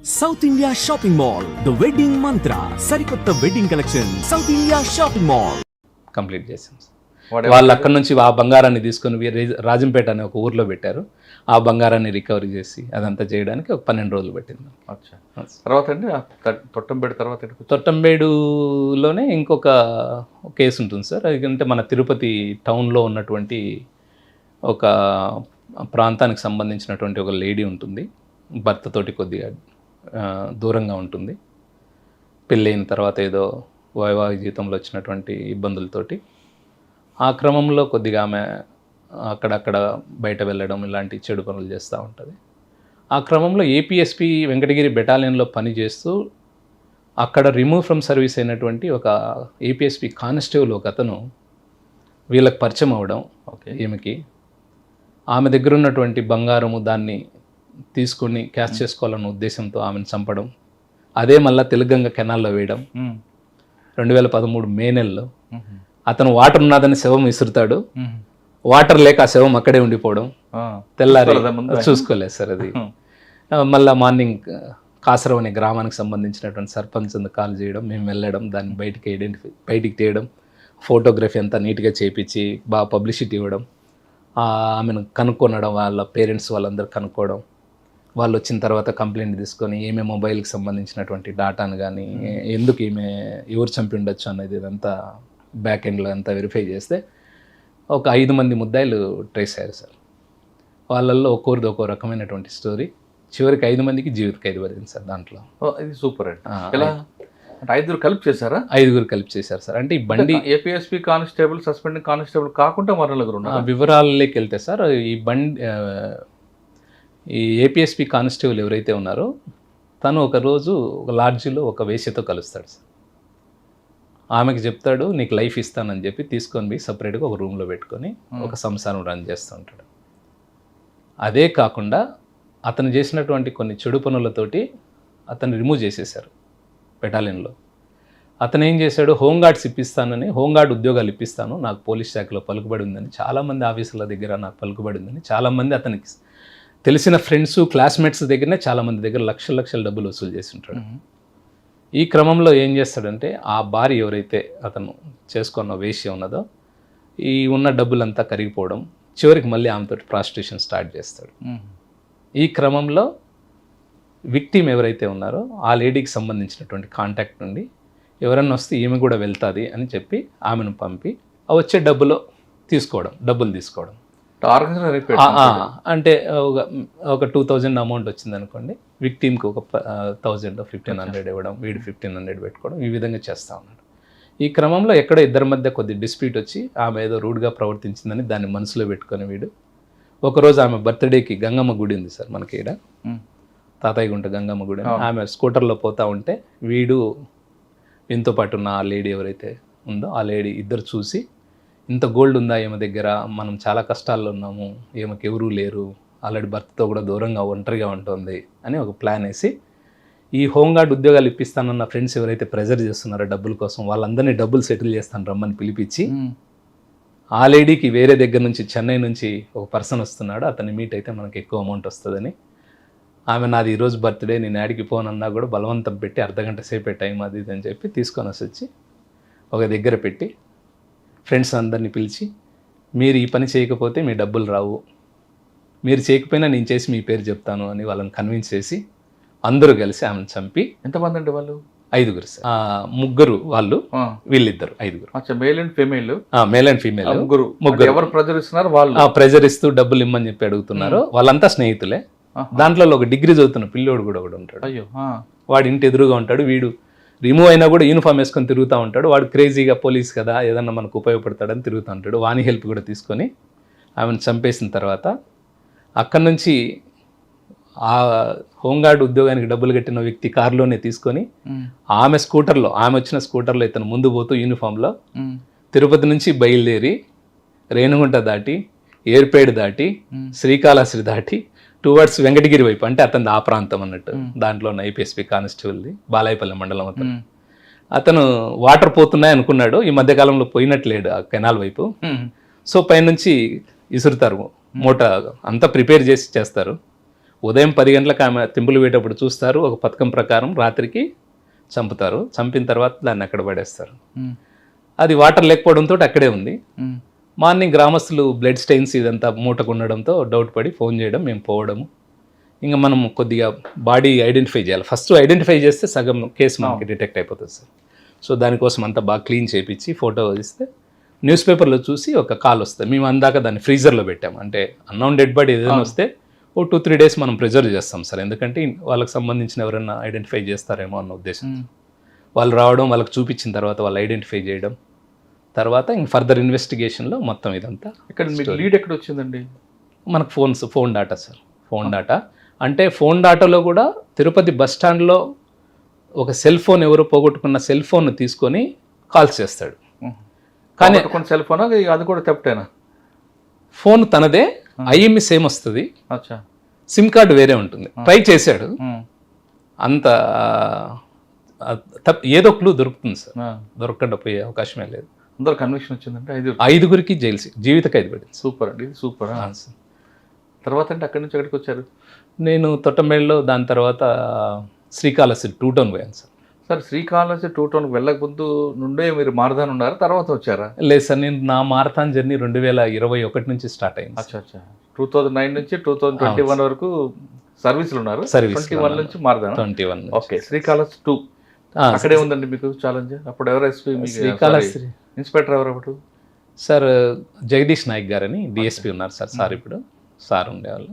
South India shopping mall the wedding మంత్ర సరికొత్త wedding collection south India shopping mall complete చేసాం. వాళ్ళు అక్కడ నుంచి ఆ బంగారాన్ని తీసుకొని రాజంపేట అనే ఒక ఊర్లో పెట్టారు. ఆ బంగారాన్ని రికవరీ చేసి అదంతా చేయడానికి ఒక 12 రోజులు పట్టింది. తర్వాత అండి తొట్టంబేడు తర్వాత తొట్టంబేడులోనే ఇంకొక కేసు ఉంటుంది సార్. ఎందుకంటే మన తిరుపతి టౌన్లో ఉన్నటువంటి ఒక ప్రాంతానికి సంబంధించినటువంటి ఒక లేడీ ఉంటుంది. భర్తతోటి కొద్దిగా దూరంగా ఉంటుంది. పెళ్ళైన తర్వాత ఏదో వైవాహిక జీవితంలో వచ్చినటువంటి ఇబ్బందులతోటి ఆ క్రమంలో కొద్దిగా ఆమె అక్కడక్కడ బయట వెళ్ళడం ఇలాంటి చెడు పనులు చేస్తూ ఉంటుంది. ఆ క్రమంలో ఏపీఎస్పీ వెంకటగిరి బెటాలియన్లో పనిచేస్తూ అక్కడ రిమూవ్ ఫ్రమ్ సర్వీస్ అయినటువంటి ఒక ఏపీఎస్పీ కానిస్టేబుల్ ఒక అతను వీళ్ళకి పరిచయం అవ్వడం, ఈమెకి ఆమె దగ్గర ఉన్నటువంటి బంగారము దాన్ని తీసుకొని క్యాష్ చేసుకోవాలన్న ఉద్దేశంతో ఆమెను చంపడం, అదే మళ్ళీ తెలుగంగ కెనాల్లో వేయడం. 2013 మే నెలలో అతను వాటర్ ఉన్నదని శవం విసురుతాడు. వాటర్ లేక ఆ శవం అక్కడే ఉండిపోవడం, తెల్లారి చూసుకోలేదు సార్. అది మళ్ళీ మార్నింగ్ కాసరం అనే గ్రామానికి సంబంధించినటువంటి సర్పంచ్ కాల్ చేయడం, మేము వెళ్ళడం, దాన్ని బయటికి తీయడం, ఫోటోగ్రఫీ అంతా నీట్గా చేయించి బాగా పబ్లిసిటీ ఇవ్వడం, ఆమెను కనుక్కొనడం, వాళ్ళ పేరెంట్స్ వాళ్ళందరూ కనుక్కోవడం, వాళ్ళు వచ్చిన తర్వాత కంప్లైంట్ తీసుకొని ఈమె మొబైల్కి సంబంధించినటువంటి డాటాను కానీ ఎందుకు ఈమె ఎవరు చంపి ఉండొచ్చు అనేది ఇదంతా బ్యాక్ ఎండ్లో అంతా వెరిఫై చేస్తే ఒక 5 మంది ముద్దాయిలు ట్రేస్ అయ్యారు సార్. వాళ్ళల్లో ఒక్కొక్కరిది ఒక్కో రకమైనటువంటి స్టోరీ. చివరికి 5 మందికి జీవిత ఖైదు పడింది సార్. దాంట్లో ఇది సూపర్ అండి. 5 కలిపి చేశారా? 5 కలిపి చేశారు సార్. అంటే ఈ బండి ఏపీఎస్పీ కానిస్టేబుల్, సస్పెండింగ్ కానిస్టేబుల్ కాకుండా మరో నలుగురు ఉన్నారు. వివరాలలోకి వెళ్తే సార్, ఈ ఏపీఎస్పీ కానిస్టేబుల్ ఎవరైతే ఉన్నారో తను ఒకరోజు ఒక లాడ్జిలో ఒక వేశ్యతో కలుస్తాడు సార్. ఆమెకి చెప్తాడు, నీకు లైఫ్ ఇస్తానని చెప్పి తీసుకొని పోయి సపరేట్గా ఒక రూమ్లో పెట్టుకొని ఒక సంసారం రన్ చేస్తూ ఉంటాడు. అదే కాకుండా అతను చేసినటువంటి కొన్ని చెడు పనులతోటి అతను రిమూవ్ చేసేశారు బెటాలియన్లో. అతను ఏం చేశాడు, హోంగార్డ్స్ ఇప్పిస్తానని, హోంగార్డ్ ఉద్యోగాలు ఇప్పిస్తాను, నాకు పోలీస్ శాఖలో పలుకుబడి ఉందని, చాలామంది ఆఫీసుల దగ్గర నాకు పలుకుబడి ఉందని చాలామంది అతనికి తెలిసిన ఫ్రెండ్స్, క్లాస్మేట్స్ దగ్గరనే చాలామంది దగ్గర లక్షల డబ్బులు వసూలు చేసి ఉంటాడు. ఈ క్రమంలో ఏం చేస్తాడంటే, ఆ భార్య ఎవరైతే అతను చేసుకున్న వేశ్య ఉన్నదో ఈ ఉన్న డబ్బులంతా కరిగిపోవడం, చివరికి మళ్ళీ ఆమెతో ప్రాస్టిట్యూషన్ స్టార్ట్ చేస్తాడు. ఈ క్రమంలో విక్టిమ్ ఎవరైతే ఉన్నారో ఆ లేడీకి సంబంధించినటువంటి కాంటాక్ట్ నుండి ఎవరన్నా వస్తే ఈమె కూడా వెళ్తుంది అని చెప్పి ఆమెను పంపి వచ్చే డబ్బులు తీసుకోవడం. అంటే ఒక 2000 అమౌంట్ వచ్చింది అనుకోండి, విక్టిమ్కి ఒక 1000 1500 ఇవ్వడం, వీడు 1500 పెట్టుకోవడం, ఈ విధంగా చేస్తూ ఉన్నాడు. ఈ క్రమంలో ఎక్కడో ఇద్దరి మధ్య కొద్ది డిస్ప్యూట్ వచ్చి ఆమె ఏదో రూడ్గా ప్రవర్తించిందని దాన్ని మనసులో పెట్టుకొని వీడు ఒకరోజు ఆమె బర్త్డేకి గంగమ్మ గుడి ఉంది సార్ మనకి ఇక్కడ, తాతయ్యగుంట గంగమ్మ గుడి. ఆమె స్కూటర్లో పోతూ ఉంటే వీడు వీంతో పాటు ఉన్న ఆ లేడీ ఎవరైతే ఉందో ఆ లేడీ ఇద్దరు చూసి, ఇంత గోల్డ్ ఉందా ఈమె దగ్గర, మనం చాలా కష్టాల్లో ఉన్నాము, ఈమెకి ఎవరూ లేరు, ఆల్రెడీ భర్తతో కూడా దూరంగా ఒంటరిగా ఉంటుంది అని ఒక ప్లాన్ వేసి ఈ హోంగార్డ్ ఉద్యోగాలు ఇప్పిస్తానన్న ఫ్రెండ్స్ ఎవరైతే ప్రెజర్ చేస్తున్నారో డబ్బుల కోసం వాళ్ళందరినీ డబ్బులు సెటిల్ చేస్తాను రమ్మని పిలిపించి, ఆ లేడీకి వేరే దగ్గర నుంచి చెన్నై నుంచి ఒక పర్సన్ వస్తున్నాడు, అతన్ని మీట్ అయితే మనకి ఎక్కువ అమౌంట్ వస్తుందని, ఆమె నాది ఈరోజు బర్త్డే, నేను యాడికి పోనన్నా కూడా బలవంతం పెట్టి అర్ధగంట సేపే టైం అది ఇది అని చెప్పి తీసుకొని వచ్చి ఒక దగ్గర పెట్టి ఫ్రెండ్స్ అందరినీ పిలిచి, మీరు ఈ పని చేయకపోతే మీ డబ్బులు రావు, మీరు చేయకపోయినా నేను చేసి మీ పేరు చెప్తాను అని వాళ్ళని కన్విన్స్ చేసి అందరూ కలిసి ఆమెను చంపి. ఎంతమంది అంటే వాళ్ళు? 5 సార్. 3 వాళ్ళు, వీళ్ళిద్దరు 5. Male and female. Male and female ముగ్గురు. ఎవరు ప్రెజర్ ఇస్తున్నారు? వాళ్ళు ప్రెజర్ ఇస్తూ డబ్బులు ఇమ్మని చెప్పి అడుగుతున్నారు. వాళ్ళంతా స్నేహితులే. దాంట్లో ఒక డిగ్రీ చదువుతున్న పిల్లోడు కూడా ఒకడు ఉంటాడు. అయ్యో. వాడు ఇంటి ఎదురుగా ఉంటాడు. వీడు రిమూవ్ అయినా కూడా యూనిఫామ్ వేసుకొని తిరుగుతూ ఉంటాడు. వాడు క్రేజీగా పోలీస్ కదా ఏదన్నా మనకు ఉపయోగపడతాడని తిరుగుతూ ఉంటాడు. వాని హెల్ప్ కూడా తీసుకొని ఆమెను చంపేసిన తర్వాత అక్కడి నుంచి ఆ హోంగార్డ్ ఉద్యోగానికి డబ్బులు కట్టిన వ్యక్తి కారులోనే తీసుకొని ఆమె వచ్చిన స్కూటర్లో ఇతను ముందు పోతూ యూనిఫామ్లో తిరుపతి నుంచి బయలుదేరి రేణుగుంట దాటి, ఏర్పేడు దాటి, శ్రీకాళహస్తి దాటి టువర్డ్స్ వెంకటగిరి వైపు, అంటే అతను ఆ ప్రాంతం అన్నట్టు, దాంట్లో ఉన్న ఐపీఎస్పీ కానిస్టేబుల్ది బాలాయపల్లి మండలం అతను వాటర్ పోతున్నాయి అనుకున్నాడు. ఈ మధ్యకాలంలో పోయినట్లేడు ఆ కెనాల్ వైపు. సో పైనుంచి ఇసురుతారు, మూట అంతా ప్రిపేర్ చేసి చేస్తారు. ఉదయం 10 గంటలకు ఆమె తెంపులు వేటప్పుడు చూస్తారు, ఒక పథకం ప్రకారం రాత్రికి చంపుతారు. చంపిన తర్వాత దాన్ని అక్కడ పడేస్తారు. అది వాటర్ లేకపోవడంతో అక్కడే ఉంది. మార్నింగ్ గ్రామస్తులు బ్లడ్ స్టెయిన్స్ ఇదంతా మూటకు ఉండడంతో డౌట్ పడి ఫోన్ చేయడం, మేము పోవడము. ఇంకా మనం కొద్దిగా బాడీ ఐడెంటిఫై చేయాలి. ఫస్ట్ ఐడెంటిఫై చేస్తే సగం కేసు మనకి డిటెక్ట్ అయిపోతుంది సార్. సో దానికోసం అంతా బాగా క్లీన్ చేయించి ఫోటో ఇస్తే న్యూస్ పేపర్లో చూసి ఒక కాల్ వస్తుంది. మేము అందాక దాన్ని ఫ్రీజర్లో పెట్టాము. అంటే అన్నౌన్ డెడ్ బాడీ ఏదైనా వస్తే ఓ 2-3 డేస్ మనం ప్రిజర్వ్ చేస్తాం సార్. ఎందుకంటే వాళ్ళకి సంబంధించిన ఎవరైనా ఐడెంటిఫై చేస్తారేమో అన్న ఉద్దేశం. వాళ్ళు రావడం, వాళ్ళకి చూపించిన తర్వాత వాళ్ళు ఐడెంటిఫై చేయడం, తర్వాత ఇంక ఫర్దర్ ఇన్వెస్టిగేషన్లో మొత్తం ఇదంతా. ఇక్కడ మీకు లీడ్ ఎక్కడ వచ్చిందండి? మనకు phone data sir. Phone data అంటే ఫోన్ డాటాలో కూడా తిరుపతి బస్ స్టాండ్లో ఒక సెల్ ఫోన్ ఎవరో పోగొట్టుకున్న సెల్ ఫోన్ తీసుకొని కాల్స్ చేస్తాడు. కానీ సెల్ ఫోన్ అది కూడా తెప్పటేనా? ఫోన్ తనదే, ఐఎంఈ సేమ్ వస్తుంది, సిమ్ కార్డు వేరే ఉంటుంది. ట్రై చేశాడు, అంత ఏదో క్లూ దొరుకుతుంది సార్. దొరకకుండా పోయే అవకాశమే లేదు. అందరూ కన్విక్షన్ వచ్చిందంటే 5గురికి జైలు జీవిత ఖైదు పడింది. సూపర్ అండి, ఇది సూపర్. తర్వాత అంటే అక్కడి నుంచి ఎక్కడికి వచ్చారు? నేను తొట్టంబేడులో, దాని తర్వాత శ్రీకాళహస్తి 2 టౌన్ పోయాను సార్. సార్ శ్రీకాళహస్తి 2 టౌన్ వెళ్ళక ముందు నుండే మీరు మారథాన్ ఉన్నారా, తర్వాత వచ్చారా? లేదు సార్, నేను నా మారథాన్ జర్నీ 2021 నుంచి స్టార్ట్ అయింది. అచ్చా 2009 నుంచి 2021 వరకు సర్వీసులు ఉన్నారు. 21 నుంచి మారథాన్. 21. ఓకే, శ్రీకాళహస్తి 2 అక్కడే ఉందండి మీకు ఛాలెంజ్. అప్పుడు ఎవరు ఎస్పీ? శ్రీకాళహస్తి ఇన్స్పెక్టర్ ఎవరు అప్పుడు? సార్ జగదీష్ నాయక్ గారని డిఎస్పీ ఉన్నారు సార్. సార్ ఇప్పుడు సార్ ఉండేవాళ్ళు.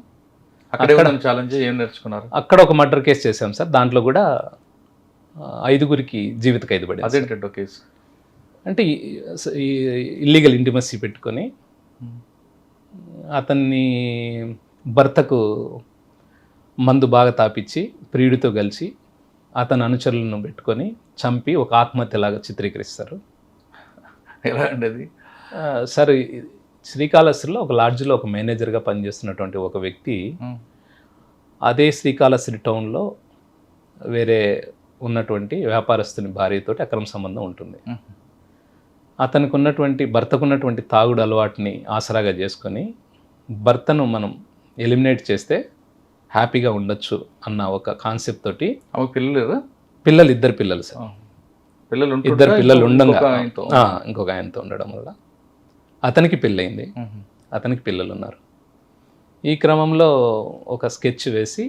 అక్కడే ఛాలెంజ్. ఏం నేర్చుకున్నారు? అక్కడ ఒక మర్డర్ కేసు చేశాం సార్. దాంట్లో కూడా 5గురికి జీవిత ఖైదు పడింది. అదేంటో కేసు అంటే ఇల్లీగల్ ఇంటిమసీ పెట్టుకొని అతన్ని భర్తకు మందు బాగా తాపిచ్చి ప్రియుడితో కలిసి అతని అనుచరులను పెట్టుకొని చంపి ఒక ఆత్మహత్యలాగా చిత్రీకరిస్తారు. ఎలా అండి అది? సార్ శ్రీకాళహస్తిలో ఒక లాడ్జ్లో ఒక మేనేజర్గా పనిచేస్తున్నటువంటి ఒక వ్యక్తి అదే శ్రీకాళహస్తి టౌన్లో వేరే ఉన్నటువంటి వ్యాపారస్తుని భార్యతోటి అక్రమ సంబంధం ఉంటుంది. అతనికి ఉన్నటువంటి భర్తకున్నటువంటి తాగుడు అలవాటుని ఆసరాగా చేసుకొని భర్తను మనం ఎలిమినేట్ చేస్తే హ్యాపీగా ఉండొచ్చు అన్న ఒక కాన్సెప్ట్ తోటి. పిల్లలు 2 పిల్లలు సార్. 2 పిల్లలు ఉండగా ఇంకొక ఆయనతో ఉండడం వల్ల అతనికి పెళ్ళయింది, అతనికి పిల్లలు ఉన్నారు. ఈ క్రమంలో ఒక స్కెచ్ వేసి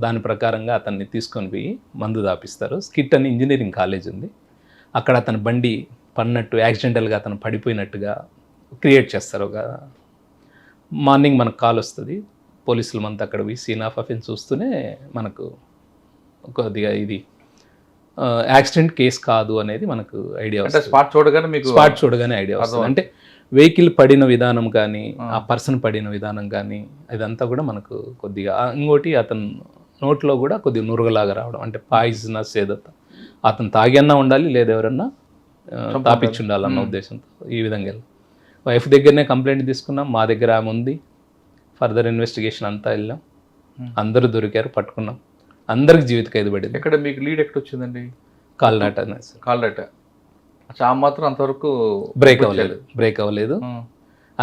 దాని ప్రకారంగా అతన్ని తీసుకొని పోయి మందు దాపిస్తారు. స్కిట్ అని ఇంజనీరింగ్ కాలేజ్ ఉంది, అక్కడ అతని బండి పడినట్టు యాక్సిడెంటల్గా అతను పడిపోయినట్టుగా క్రియేట్ చేస్తారు. ఒక మార్నింగ్ మనకు కాల్ వస్తుంది, పోలీసులు మనతో అక్కడ పోయి సీన్ ఆఫ్ అఫెన్స్ చూస్తూనే మనకు కొద్దిగా ఇది యాక్సిడెంట్ కేసు కాదు అనేది మనకు ఐడియా వస్తుంది. స్పాట్ చూడగానే ఐడియా వస్తుంది. అంటే వెహికల్ పడిన విధానం కానీ ఆ పర్సన్ పడిన విధానం కానీ ఇదంతా కూడా మనకు కొద్దిగా. ఇంకోటి అతను నోట్లో కూడా కొద్దిగా నురగలాగా రావడం, అంటే పాయిజనస్ ఏదో అతను తాగన్నా ఉండాలి లేదా ఎవరన్నా తాపిచ్చి ఉండాలన్న ఉద్దేశంతో ఈ విధంగా వైఫ్ దగ్గరనే కంప్లైంట్ తీసుకున్నాం. మా దగ్గర ఆమె ఉంది. ఫర్దర్ ఇన్వెస్టిగేషన్ అంతా వెళ్ళాం, అందరూ దొరికారు, పట్టుకున్నాం. అందరికి జీవిత ఖైదు పడింది. ఎక్కడ మీకు లీడ్ ఎక్కడ వచ్చిందండి? కాల్ డాటా మాత్రం అంతవరకు బ్రేక్ అవ్వలేదు.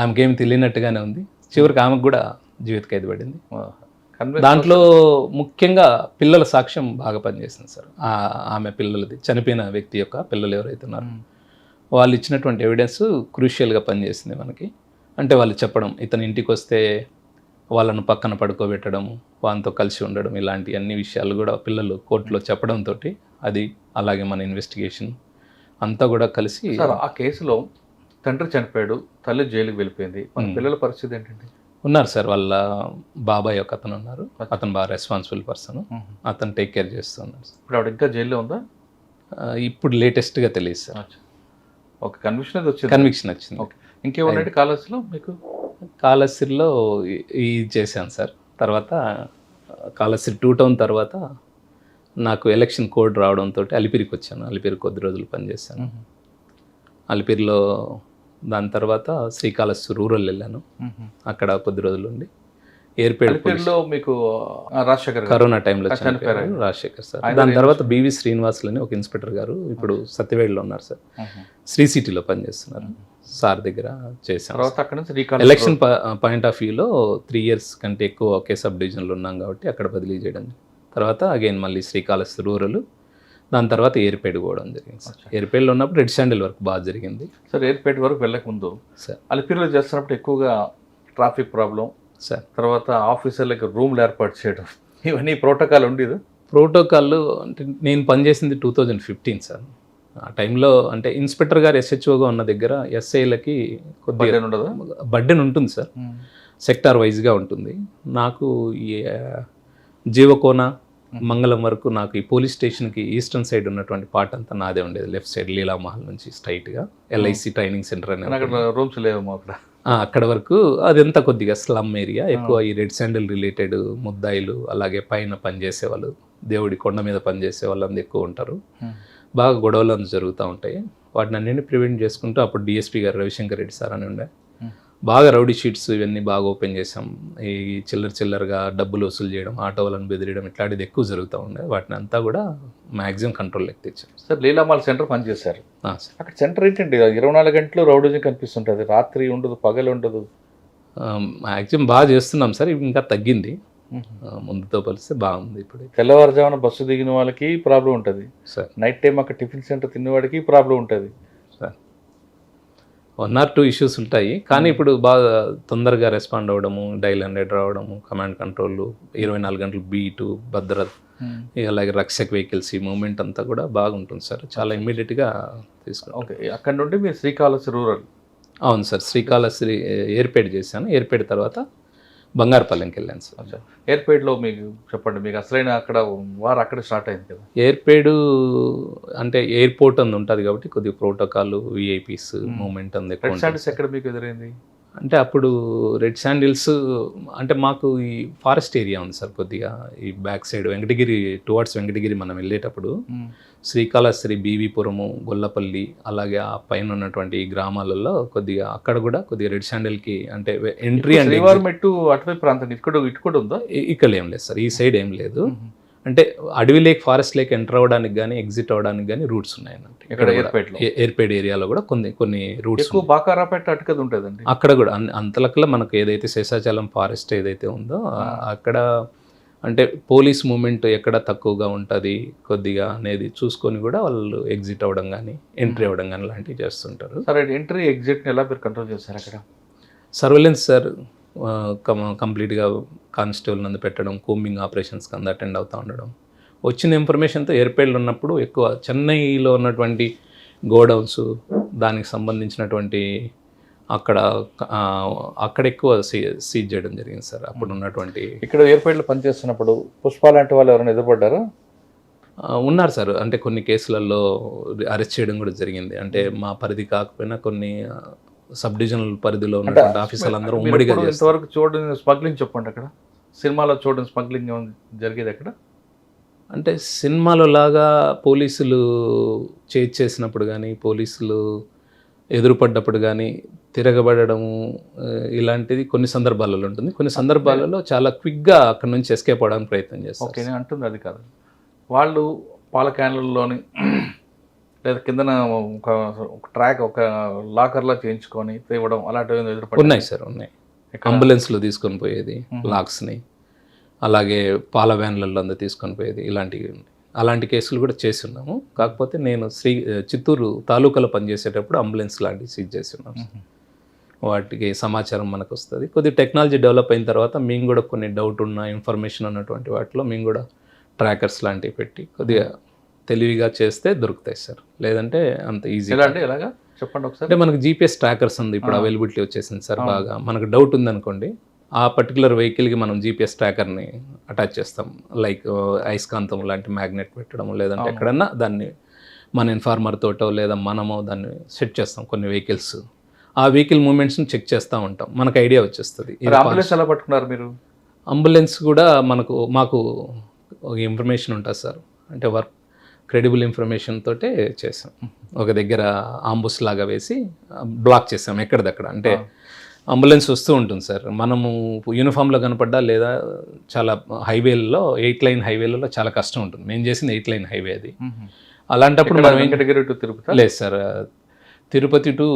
ఆమెకి ఏమి తెలియనట్టుగానే ఉంది. చివరికి ఆమెకు కూడా జీవిత ఖైదు పడింది. దాంట్లో ముఖ్యంగా పిల్లల సాక్ష్యం బాగా పనిచేసింది సార్. ఆమె పిల్లలది, చనిపోయిన వ్యక్తి యొక్క పిల్లలు ఎవరైతే ఉన్నారో వాళ్ళు ఇచ్చినటువంటి ఎవిడెన్స్ క్రూషియల్గా పనిచేసింది మనకి. అంటే వాళ్ళు చెప్పడం, ఇతను ఇంటికి వస్తే వాళ్ళను పక్కన పడుకోబెట్టడం, వాళ్ళతో కలిసి ఉండడం, ఇలాంటి అన్ని విషయాలు కూడా పిల్లలు కోర్టులో చెప్పడంతో అది అలాగే మన ఇన్వెస్టిగేషన్ అంతా కూడా కలిసి. ఆ కేసులో తండ్రి చనిపోయాడు, తల్లి జైలుకి వెళ్ళిపోయింది, మన పిల్లల పరిస్థితి ఏంటండి? ఉన్నారు సార్, వాళ్ళ బాబాయ్ ఒక అతను ఉన్నారు, అతను బాగా రెస్పాన్సిబుల్ పర్సన్, అతను టేక్ కేర్ చేస్తున్నారు. ఇప్పుడు ఆవిడ ఇంకా జైల్లో ఉందా? ఇప్పుడు లేటెస్ట్గా తెలియదు సార్. ఓకే, కన్విక్షన్ వచ్చింది. ఓకే, ఇంకేమన్నాడు కాళహస్తిలో మీకు? కాళహస్తిలో ఇది చేశాను సార్. తర్వాత కాళహస్తి 2 టౌన్ తర్వాత నాకు ఎలక్షన్ కోడ్ రావడంతో అలిపిరికి వచ్చాను. అలిపిరి కొద్ది రోజులు పనిచేశాను. అలిపిరిలో దాని తర్వాత శ్రీకాళహస్తి రూరల్ వెళ్ళాను, అక్కడ కొద్ది రోజులు ఉండి ఏర్పేటలో మీకు రాజశేఖర్ కరోనా టైంలో చనిపోయారు రాజశేఖర్ సార్. దాని తర్వాత బివి శ్రీనివాసులని ఒక ఇన్స్పెక్టర్ గారు ఇప్పుడు సత్యవేడిలో ఉన్నారు సార్, శ్రీ సిటీలో పనిచేస్తున్నారు. సార్ దగ్గర చేసాం. తర్వాత అక్కడ నుంచి రీకాల్ ఎలక్షన్ పాయింట్ ఆఫ్ వ్యూలో 3 years కంటే ఎక్కువ ఒకే సబ్ డివిజన్లో ఉన్నాం కాబట్టి అక్కడ బదిలీ చేయడం. తర్వాత అగైన్ మళ్ళీ శ్రీకాళహస్తి రూరల్, దాని తర్వాత ఏర్పేట పోవడం జరిగింది సార్. ఏర్పేటలో ఉన్నప్పుడు రెడ్ శాండిల్ వర్క్ బాగా జరిగింది సార్. ఎయిర్పేట వరకు వెళ్ళక ముందు సార్ అలిపిరిలో చేస్తున్నప్పుడు ఎక్కువగా ట్రాఫిక్ ప్రాబ్లం సార్. తర్వాత ఆఫీసర్లకి రూమ్లు ఏర్పాటు చేయడం ఇవన్నీ ప్రోటోకాల్ ఉండేది. ప్రోటోకాల్ అంటే నేను పనిచేసింది 2015 సార్. ఆ టైంలో అంటే ఇన్స్పెక్టర్ గారు SHOగా ఉన్న దగ్గర ఎస్ఐలకి కొద్దిగా ఉండదు బర్డెన్ ఉంటుంది సార్. సెక్టార్ వైజ్గా ఉంటుంది. నాకు ఈ జీవకోన మంగళం వరకు నాకు ఈ పోలీస్ స్టేషన్కి ఈస్టర్న్ సైడ్ ఉన్నటువంటి పార్ట్ అంతా నాదే ఉండేది. లెఫ్ట్ సైడ్ లీలామహల్ నుంచి స్ట్రైట్గా LIC ట్రైనింగ్ సెంటర్ అని అక్కడ రూమ్స్ లేవు అక్కడ. అక్కడ వరకు అదంతా కొద్దిగా స్లమ్ ఏరియా. ఎక్కువ ఈ రెడ్ శాండిల్ రిలేటెడ్ ముద్దాయిలు, అలాగే పైన పనిచేసే వాళ్ళు, దేవుడి కొండ మీద పనిచేసే వాళ్ళందరూ ఎక్కువ ఉంటారు. బాగా గొడవలు అందు జరుగుతూ ఉంటాయి. వాటిని అన్నింటినీ ప్రివెంట్ చేసుకుంటూ అప్పుడు DSP గారు రవిశంకర్ రెడ్డి సార్ అని ఉండే. బాగా రౌడీ షీట్స్ ఇవన్నీ బాగా ఓపెన్ చేసాం. ఈ చిల్లరగా డబ్బులు వసూలు చేయడం, ఆటో వాళ్ళని బెదిరియడం ఇట్లాంటిది ఎక్కువ జరుగుతూ ఉండే. వాటిని అంతా కూడా మ్యాక్సిమం కంట్రోల్లోకి తెచ్చాం సార్. లీలామాల్ సెంటర్ పనిచేశారు సార్. అక్కడ సెంటర్ ఏంటండి 24 గంటలు రౌడీజం కనిపిస్తుంటుంది, రాత్రి ఉండదు, పగలు ఉండదు. మ్యాక్సిమం బాగా చేస్తున్నాం సార్. ఇంకా తగ్గింది, ముందుతో పోలిస్తే బాగుంది. ఇప్పుడు తెల్లవారుజామున బస్సు దిగిన వాళ్ళకి ప్రాబ్లం ఉంటుంది సార్. నైట్ టైం అక్కడ టిఫిన్ సెంటర్ తినేవాడికి ప్రాబ్లం ఉంటుంది సార్. 1 or 2 ఇష్యూస్ ఉంటాయి, కానీ ఇప్పుడు బాగా తొందరగా రెస్పాండ్ అవ్వడము, డైల్ 100 రావడము, కమాండ్ కంట్రోల్, 24 గంటలు బీటు, భద్రత, అలాగే రక్షక్ వెహికల్స్, ఈ మూమెంట్ అంతా కూడా బాగుంటుంది సార్. చాలా ఇమ్మీడియట్గా తీసుకున్నాం. ఓకే. అక్కడ నుండి మీరు శ్రీకాళహస్తి రూరల్. అవును సార్. శ్రీకాళహస్తి ఏర్పేట చేశాను. ఏర్పేట తర్వాత బంగారుపల్లెంకి వెళ్ళాను సార్. ఎయిర్పేట్లో మీకు చెప్పండి, మీకు అసలైన అక్కడ వారు అక్కడ స్టార్ట్ అయింది కదా. ఎయిర్పేడు అంటే ఎయిర్పోర్ట్ అందు ఉంటుంది కాబట్టి కొద్దిగా ప్రోటోకాల్, VIPs మూమెంట్ అందు ఎక్కువ ఉంటుంది. ఎక్కడ మీకు ఎదురైంది అంటే అప్పుడు రెడ్ శాండిల్స్ అంటే మాకు ఈ ఫారెస్ట్ ఏరియా ఉంది సార్. కొద్దిగా ఈ back side Venkatagiri towards Venkatagiri మనం వెళ్ళేటప్పుడు శ్రీకాళహస్తి, బీవీపురము, గొల్లపల్లి, అలాగే ఆ పైన ఉన్నటువంటి ఈ గ్రామాలలో కొద్దిగా అక్కడ కూడా కొద్దిగా రెడ్ శాండిల్కి అంటే ఎంట్రీ అంటే మెట్టు అటువైపు ప్రాంతం ఇటు కూడా ఉందా? ఇక్కడ ఏం లేదు సార్. ఈ సైడ్ ఏం లేదు. అంటే అడవి లేక్, ఫారెస్ట్ లేక్ ఎంటర్ అవ్వడానికి కానీ ఎగ్జిట్ అవ్వడానికి కానీ రూట్స్ ఉన్నాయి అన్నట్టు. ఇక్కడ ఎయిర్పేట్ ఏరియాలో కూడా కొన్ని రూట్స్. బాకారాపేట అటుకది ఉంటుందండి. అక్కడ కూడా అంతలకల్లా మనకు ఏదైతే శేషాచలం ఫారెస్ట్ ఏదైతే ఉందో అక్కడ అంటే పోలీస్ మూమెంట్ ఎక్కడ తక్కువగా ఉంటుంది కొద్దిగా అనేది చూసుకొని కూడా వాళ్ళు ఎగ్జిట్ అవ్వడం కానీ ఎంట్రీ అవ్వడం కానీ లాంటివి చేస్తుంటారు. సరే, ఎంట్రీ ఎగ్జిట్ని ఎలా మీరు కంట్రోల్ చేస్తారు అక్కడ? సర్వేలెన్స్ సార్ కంప్లీట్గా కానిస్టేబుల్ నందు పెట్టడం, కోంబింగ్ ఆపరేషన్స్కి అందు అటెండ్ అవుతూ ఉండడం. వచ్చిన ఇన్ఫర్మేషన్తో ఎయిర్పేడ్లో ఉన్నప్పుడు ఎక్కువ చెన్నైలో ఉన్నటువంటి గోడౌన్స్, దానికి సంబంధించినటువంటి అక్కడ ఎక్కువ సీజ్ చేయడం జరిగింది సార్. అప్పుడు ఉన్నటువంటి ఇక్కడ ఎయిర్పేట్లో పనిచేస్తున్నప్పుడు పుష్ప లాంటి వాళ్ళు ఎవరైనా ఎదురుపడ్డారా? ఉన్నారు సార్. అంటే కొన్ని కేసులలో అరెస్ట్ చేయడం కూడా జరిగింది. అంటే మా పరిధి కాకపోయినా కొన్ని సబ్ డివిజనల్ పరిధిలో ఉన్నటువంటి ఆఫీసర్లు అందరూ ఉమ్మడిగా ఇంతవరకు చూడండి. స్మగ్లింగ్ చెప్పండి, అక్కడ సినిమాలో చూడండి స్మగ్లింగ్ జరిగేది అక్కడ? అంటే సినిమాలో లాగా పోలీసులు చేసినప్పుడు కానీ, పోలీసులు ఎదురుపడ్డప్పుడు కానీ తిరగబడము ఇలాంటిది కొన్ని సందర్భాలలో ఉంటుంది. కొన్ని సందర్భాలలో చాలా క్విక్గా అక్కడ నుంచి ఎస్కేప్ అవడానికి ప్రయత్నం చేస్తారు. ఓకే, నేను అంటుంది అది కాదు. వాళ్ళు పాల క్యాన్లలోని లేదా కిందన ఒక ట్రాక్, ఒక లాకర్లా చేయించుకొని తేవడం అలాంటివి ఎదురుపడి ఉన్నాయి సార్. ఉన్నాయి. అంబులెన్స్లో తీసుకొని పోయేది, లాక్స్ని, అలాగే పాల వ్యాన్లలో అందరూ తీసుకొని పోయేది, అలాంటి కేసులు కూడా చేసి ఉన్నాము. కాకపోతే నేను చిత్తూరు తాలూకాలో పనిచేసేటప్పుడు అంబులెన్స్ లాంటివి సీజ్ చేసి ఉన్నాము. వాటికి సమాచారం మనకు వస్తుంది. కొద్దిగా టెక్నాలజీ డెవలప్ అయిన తర్వాత మేము కూడా కొన్ని డౌట్ ఉన్న ఇన్ఫర్మేషన్ ఉన్నటువంటి వాటిలో మేము కూడా ట్రాకర్స్ లాంటివి పెట్టి కొద్దిగా తెలివిగా చేస్తే దొరుకుతాయి సార్. లేదంటే అంత ఈజీ అంటే ఎలాగా చెప్పండి ఒకసారి. అంటే మనకు GPS ట్రాకర్స్ ఉంది ఇప్పుడు అవైలబిలిటీ వచ్చేసింది సార్. బాగా మనకు డౌట్ ఉందనుకోండి, ఆ పర్టికులర్ వెహికల్కి మనం GPS ట్రాకర్ని అటాచ్ చేస్తాం. లైక్ అయస్కాంతం లాంటి మ్యాగ్నెట్ పెట్టడము, లేదంటే ఎక్కడన్నా దాన్ని మన ఇన్ఫార్మర్ తోటో లేదా మనమో దాన్ని సెట్ చేస్తాం. కొన్ని వెహికల్స్ ఆ వెహికల్ మూమెంట్స్ని చెక్ చేస్తూ ఉంటాం, మనకు ఐడియా వచ్చేస్తుంది. అంబులెన్స్ ఎలా పట్టుకున్నారు మీరు? అంబులెన్స్ కూడా మాకు ఒక ఇన్ఫర్మేషన్ ఉంటుంది సార్. అంటే క్రెడిబుల్ ఇన్ఫర్మేషన్ తోటే చేసాం. ఒక దగ్గర ఆంబుస్ లాగా వేసి బ్లాక్ చేసాం ఎక్కడిదక్కడ. అంటే అంబులెన్స్ వస్తూ ఉంటుంది సార్. మనము యూనిఫామ్లో కనపడ్డా లేదా చాలా హైవేలలో 8 lane హైవేలలో చాలా కష్టం ఉంటుంది. మేము చేసింది 8 lane హైవే అది. అలాంటప్పుడు మనం వెంకటగిరి టు తిరుపతి లేదు sir, Tirupati to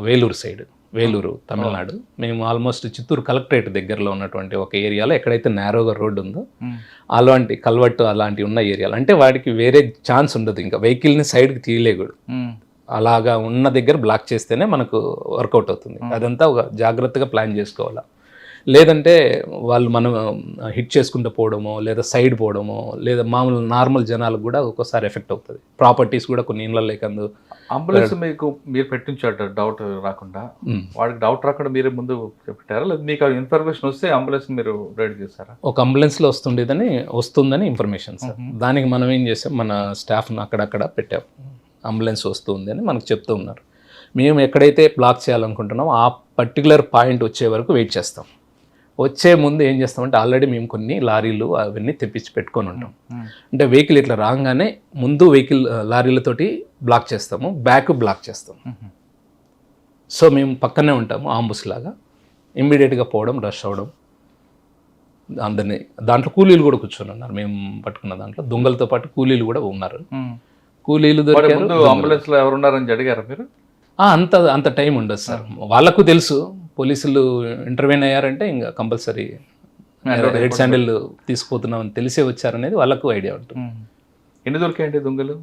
Vellore side, Vellore Tamil Nadu. మేము ఆల్మోస్ట్ చిత్తూరు కలెక్టరేట్ దగ్గరలో ఉన్నటువంటి ఒక ఏరియాలో ఎక్కడైతే నేరోగా రోడ్డు ఉందో అలాంటి కల్వట్టు అలాంటివి ఉన్న ఏరియాలు, అంటే వాడికి వేరే ఛాన్స్ ఉండదు, ఇంకా వెహికల్ని సైడ్కి తీయలేకూడదు. అలాగా ఉన్న దగ్గర బ్లాక్ చేస్తేనే మనకు వర్కౌట్ అవుతుంది. అదంతా ఒక జాగ్రత్తగా ప్లాన్ చేసుకోవాలా. లేదంటే వాళ్ళు మనం హిట్ చేసుకుంటూ పోవడమో, లేదా సైడ్ పోవడమో, లేదా మామూలు నార్మల్ జనాలకు కూడా ఒక్కోసారి ఎఫెక్ట్ అవుతుంది. ప్రాపర్టీస్ కూడా కొన్ని ఇళ్ళ లేకందు. అంబులెన్స్ మీకు మీరు పెట్టించాడు డౌట్ రాకుండా, వాడికి డౌట్ రాకుండా మీరే ముందు పెట్టారా, లేదా మీకు ఇన్ఫర్మేషన్ వస్తే అంబులెన్స్ మీరు రెడీ చేశారా? ఒక అంబులెన్స్లో వస్తుందని ఇన్ఫర్మేషన్ సార్. దానికి మనం ఏం చేసాం, మన స్టాఫ్ను అక్కడక్కడ పెట్టాం. అంబులెన్స్ వస్తుంది అని మనకు చెప్తూ ఉన్నారు. మేము ఎక్కడైతే బ్లాక్ చేయాలనుకుంటున్నామో ఆ పర్టికులర్ పాయింట్ వచ్చే వరకు వెయిట్ చేస్తాం. వచ్చే ముందు ఏం చేస్తామంటే ఆల్రెడీ మేము కొన్ని లారీలు అవన్నీ తెప్పించి పెట్టుకొని ఉంటాం. అంటే వెహికల్ ఇట్లా రాగానే ముందు వెహికల్ లారీలతోటి బ్లాక్ చేస్తాము, బ్యాక్ బ్లాక్ చేస్తాము. సో మేము పక్కనే ఉంటాము ఆంబుస్ లాగా. ఇమ్మీడియట్గా పోవడం, రష్ అవ్వడం, అందరినీ. దాంట్లో కూలీలు కూడా కూర్చొని ఉన్నారు. మేము పట్టుకున్న దాంట్లో దొంగలతో పాటు కూలీలు కూడా ఉన్నారు. కూలీలు దొరికారు. అంబులెన్స్లో ఎవరున్నారని అడిగారా మీరు? అంత టైం ఉండదు సార్. వాళ్ళకు తెలుసు పోలీసులు ఇంటర్వ్యూన్ అయ్యారంటే ఇంకా కంపల్సరీ రెడ్ శాండిల్ తీసుకుపోతున్నామని తెలిసే వచ్చారనేది వాళ్ళకు ఐడియా ఉంటుంది. ఎన్ని దొరికాయండి దొంగలు?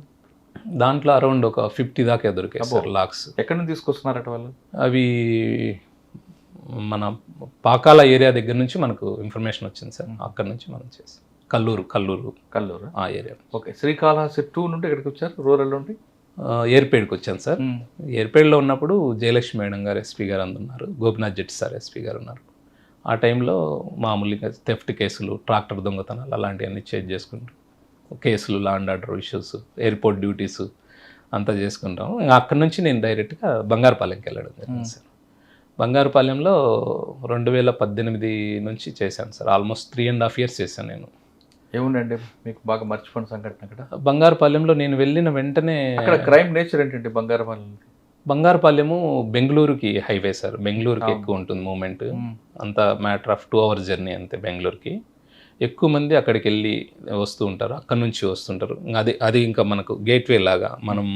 దాంట్లో అరౌండ్ ఒక 50 దాకా దొరికాయి సార్ లాక్స్. ఎక్కడి నుంచి తీసుకొస్తున్నారట వాళ్ళు? అవి మన పాకాల ఏరియా దగ్గర నుంచి మనకు ఇన్ఫర్మేషన్ వచ్చింది సార్. అక్కడ నుంచి మనం చేసాం. కల్లూరు ఆ ఏరియా. ఓకే. శ్రీకాళహస్తి 2 నుండి ఎక్కడికి వచ్చారు? రూరల్ నుండి ఏర్పేడ్కి వచ్చాను సార్. ఏర్పేడ్లో ఉన్నప్పుడు జయలక్ష్మి మేడం గారు ఎస్పీ గారు అందున్నారు, గోపినాథ్ జెట్టి సార్ ఎస్పీ గారు ఉన్నారు. ఆ టైంలో మామూలుగా థెఫ్ట్ కేసులు, ట్రాక్టర్ దొంగతనాలు అలాంటివన్నీ చేంజ్ చేసుకుంటాం. కేసులు, law and order issues, airport duties అంతా చేసుకుంటాం. ఇంకా అక్కడి నుంచి నేను డైరెక్ట్గా బంగారుపాలెంకి వెళ్ళడం జరిగింది సార్. బంగారుపాలెంలో 2018 నుంచి చేశాను సార్. ఆల్మోస్ట్ 3.5 years చేశాను నేను. ఏముండండి మీకు బాగా మర్చిపోయిన సంఘటన అక్కడ? బంగారుపాలెంలో నేను వెళ్ళిన వెంటనే అక్కడ క్రైమ్ నేచర్ ఏంటంటే బంగారుపాలెము బెంగళూరుకి హైవే సార్. బెంగళూరుకి ఎక్కువ ఉంటుంది మూమెంట్. అంత మ్యాటర్ ఆఫ్ 2 hours జర్నీ అంతే. బెంగళూరుకి ఎక్కువ మంది అక్కడికి వెళ్ళి వస్తూ ఉంటారు, అక్కడ నుంచి వస్తుంటారు. అది ఇంకా మనకు గేట్వే లాగా. మనం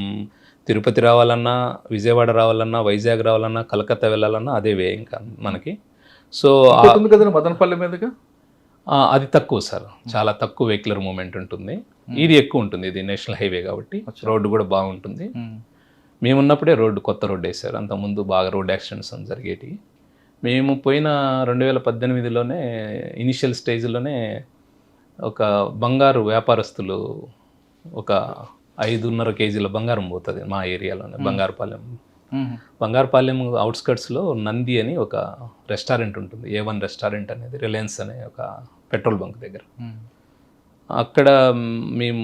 తిరుపతి రావాలన్నా, విజయవాడ రావాలన్నా, వైజాగ్ రావాలన్నా, కలకత్తా వెళ్ళాలన్నా అదే వే ఇంకా మనకి. సో కదండి మదనపల్లి మీదుగా అది తక్కువ సార్, చాలా తక్కువ వెహికులర్ మూమెంట్ ఉంటుంది. ఇది ఎక్కువ ఉంటుంది. ఇది నేషనల్ హైవే కాబట్టి రోడ్డు కూడా బాగుంటుంది. మేమున్నప్పుడే కొత్త రోడ్డు వేశారు. అంతకుముందు బాగా రోడ్ యాక్సిడెంట్స్ జరిగేటివి. మేము పోయిన 2018లోనే ఇనిషియల్ స్టేజ్లోనే ఒక బంగారు వ్యాపారస్తులు ఒక 5.5 kg బంగారం పోతుంది మా ఏరియాలోనే. బంగారుపాలెం అవుట్స్కట్స్లో నంది అని ఒక రెస్టారెంట్ ఉంటుంది, A1 రెస్టారెంట్ అనేది, రిలయన్స్ అనే ఒక పెట్రోల్ బంక్ దగ్గర. అక్కడ మేము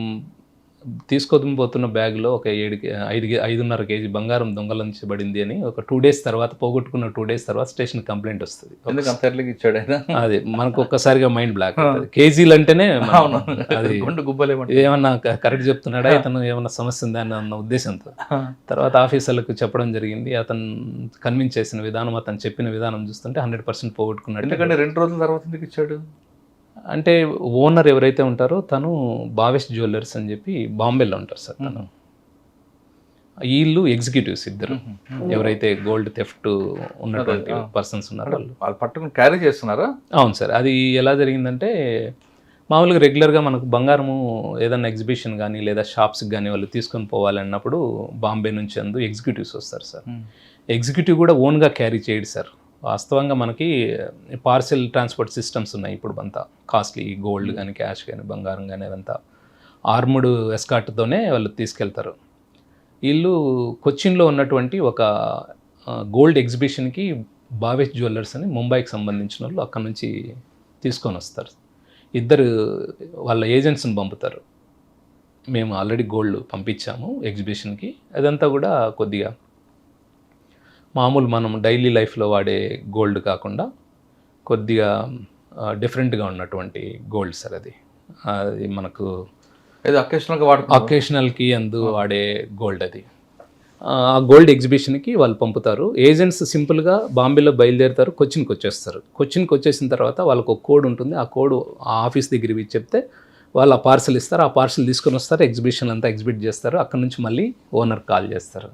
తీసుకొని పోతున్న బ్యాగ్లో ఒక 5.5 kg బంగారం దొంగలించబడింది అని ఒక 2 days తర్వాత, పోగొట్టుకున్న 2 days తర్వాత స్టేషన్ కంప్లైంట్ వస్తుంది. అది మనకు ఒక్కసారిగా మైండ్ బ్లాక్ అవుతుంది. కేజీలు అంటేనే అది ఏమన్నా కరెక్ట్ చెప్తున్నాడా, ఇతను ఏమన్నా సమస్య ఉందా అన్న ఉద్దేశంతో తర్వాత ఆఫీసర్లకు చెప్పడం జరిగింది. అతను కన్విన్స్ చేసిన విధానం, అతను చెప్పిన విధానం చూస్తుంటే 100% పోగొట్టుకున్నాడు. ఎందుకంటే 2 రోజుల తర్వాత ఎందుకు ఇచ్చాడు అంటే ఓనర్ ఎవరైతే ఉంటారో తను భావేష్ జ్యువెలర్స్ అని చెప్పి బాంబేలో ఉంటారు సార్. తను వీళ్ళు ఎగ్జిక్యూటివ్స్ ఇద్దరు, ఎవరైతే గోల్డ్ థెఫ్ట్ ఉన్నటువంటి పర్సన్స్ ఉన్నారో వాళ్ళు పట్టుకుని క్యారీ చేస్తున్నారా? అవును సార్. అది ఎలా జరిగిందంటే మామూలుగా రెగ్యులర్గా మనకు బంగారము ఏదైనా ఎగ్జిబిషన్ కానీ లేదా షాప్స్కి కానీ వాళ్ళు తీసుకొని పోవాలన్నప్పుడు బాంబే నుంచి ఎగ్జిక్యూటివ్స్ వస్తారు సార్. ఎగ్జిక్యూటివ్ కూడా ఓన్గా క్యారీ చేయడు సార్. వాస్తవంగా మనకి పార్సెల్ ట్రాన్స్పోర్ట్ సిస్టమ్స్ ఉన్నాయి ఇప్పుడు. అంతా కాస్ట్లీ గోల్డ్ కానీ, క్యాష్ కానీ, బంగారం కానీ అదంతా ఆర్ముడ్ ఎస్కార్ట్తోనే వాళ్ళు తీసుకెళ్తారు. వీళ్ళు కొచ్చిన్లో ఉన్నటువంటి ఒక గోల్డ్ ఎగ్జిబిషన్కి భావేష్ జ్యువెలర్స్ అని ముంబైకి సంబంధించిన వాళ్ళు అక్కడ నుంచి తీసుకొని వస్తారు. ఇద్దరు వాళ్ళ ఏజెంట్స్ని పంపుతారు. మేము ఆల్రెడీ గోల్డ్ పంపించాము ఎగ్జిబిషన్కి. అదంతా కూడా కొద్దిగా మామూలు మనం డైలీ లైఫ్లో వాడే గోల్డ్ కాకుండా కొద్దిగా డిఫరెంట్గా ఉన్నటువంటి గోల్డ్ సార్. అది మనకు అకేషనల్కి వాడే గోల్డ్. అది ఆ గోల్డ్ ఎగ్జిబిషన్కి వాళ్ళు పంపుతారు. ఏజెంట్స్ సింపుల్గా బాంబేలో బయలుదేరుతారు, కొచ్చిన్కి వచ్చేస్తారు. కొచ్చిన్కి వచ్చేసిన తర్వాత వాళ్ళకు ఒక కోడ్ ఉంటుంది. ఆ కోడ్ ఆ ఆఫీస్ దగ్గర చెప్తే వాళ్ళు ఆ పార్సల్ ఇస్తారు. ఆ పార్సల్ తీసుకొని వస్తారు, ఎగ్జిబిషన్ అంతా ఎగ్జిబిట్ చేస్తారు. అక్కడ నుంచి మళ్ళీ ఓనర్ కాల్ చేస్తారు.